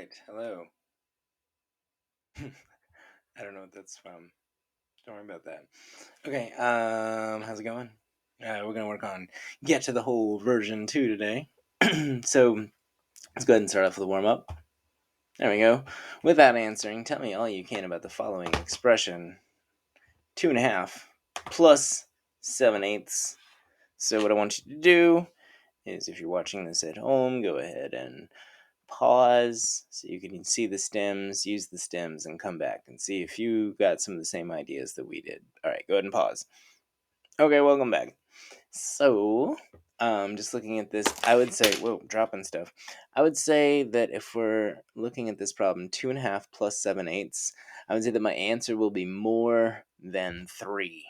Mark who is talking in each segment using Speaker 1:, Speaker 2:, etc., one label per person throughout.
Speaker 1: right, hello. I don't know what that's from. Don't worry about that. Okay, how's it going? We're gonna work on Get to the Whole version 2 today. So let's go ahead and start off with a warm up. There we go. Without answering, tell me all you can about the following expression: 2.5 plus 7/8. So what I want you to do is, if you're watching this at home, go ahead and pause so you can see the stems, use the stems, and come back and see if you got some of the same ideas that we did. All right, go ahead and pause. Okay, welcome back. So, just looking at this, I would say, whoa, dropping stuff. I would say that if we're looking at this problem, 2.5 plus 7/8, I would say that my answer will be more than 3.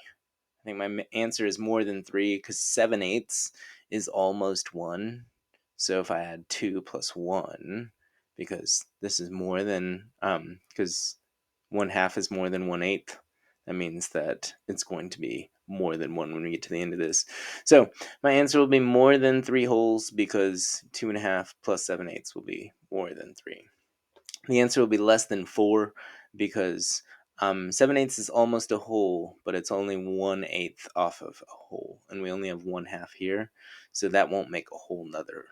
Speaker 1: I think my answer is more than 3 because 7/8 is almost 1. So if I had 2 plus 1, because this is more than, because 1/2 is more than 1/8, that means that it's going to be more than 1 when we get to the end of this. So my answer will be more than 3 wholes because 2.5 plus 7/8 will be more than 3. The answer will be less than 4 because 7/8 is almost a whole, but it's only 1/8 off of a whole, and we only have 1/2 here, so that won't make a whole nother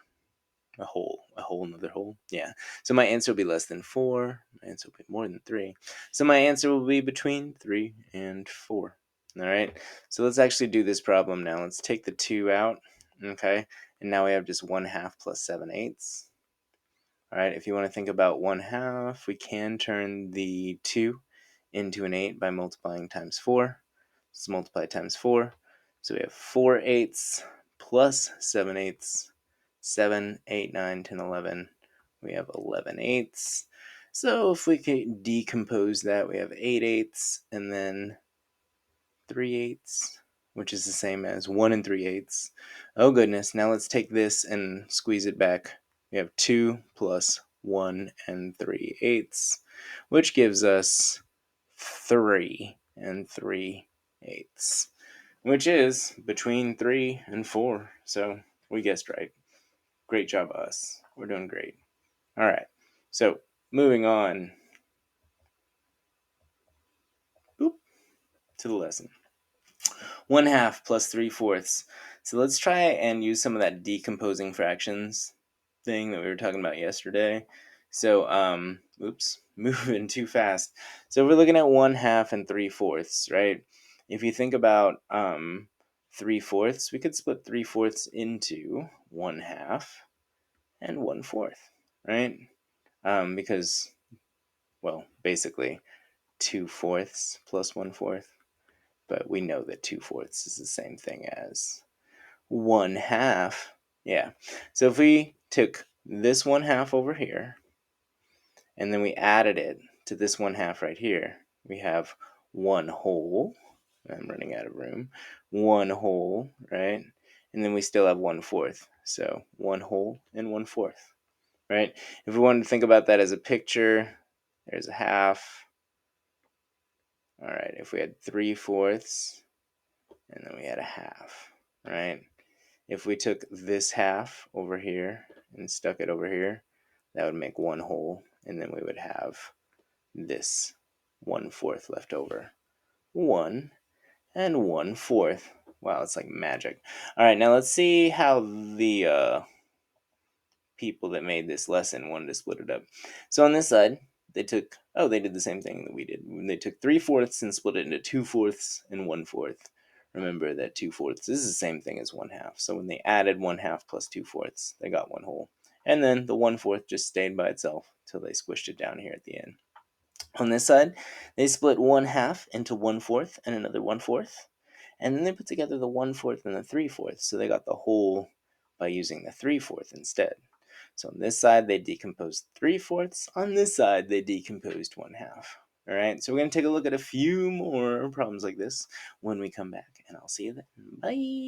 Speaker 1: another whole. Yeah. So my answer will be less than 4. My answer will be more than 3. So my answer will be between 3 and 4. All right. So let's actually do this problem now. Let's take the 2 out. Okay. And now we have just 1/2 plus 7/8. All right, if you want to think about 1/2, we can turn the 2 into an 8 by multiplying times 4. Let's multiply times 4. So we have 4/8 plus 7/8. 7, 8, 9, 10, 11. We have 11/8. So if we could decompose that, we have 8/8 and then 3/8, which is the same as 1 and 3/8. Oh goodness, now let's take this and squeeze it back. We have 2 plus 1 and 3/8, which gives us 3 and 3/8, which is between 3 and 4. So we guessed right. Great job, us. We're doing great. All right, so moving on to the lesson. 1/2 plus 3/4. So let's try and use some of that decomposing fractions thing that we were talking about yesterday. So, moving too fast. So we're looking at 1/2 and 3/4, right? If you think about 3/4, we could split 3/4 into 1/2 and 1/4, right? Because, well, basically 2/4 plus 1/4. But we know that 2/4 is the same thing as 1/2. Yeah. So if we took this 1/2 over here, and then we added it to this 1/2 right here, we have 1 whole. I'm running out of room. 1 whole, right? And then we still have 1/4. So 1 whole and 1/4, right? If we wanted to think about that as a picture, there's a half. All right. If we had 3/4, and then we had a half, right? If we took this half over here and stuck it over here, that would make 1 whole, and then we would have this 1/4 left over. 1 and 1/4. Wow, it's like magic. All right, now let's see how the people that made this lesson wanted to split it up. So on this side, they did the same thing that we did. They took 3/4 and split it into 2/4 and 1/4. Remember that 2/4 is the same thing as 1/2. So when they added 1/2 plus 2/4, they got 1 whole. And then the 1/4 just stayed by itself till they squished it down here at the end. On this side, they split 1/2 into 1/4 and another 1/4. And then they put together the 1/4 and the 3/4. So they got the whole by using the 3/4 instead. So on this side, they decomposed 3/4. On this side, they decomposed 1/2. All right, so we're going to take a look at a few more problems like this when we come back, and I'll see you then. Bye.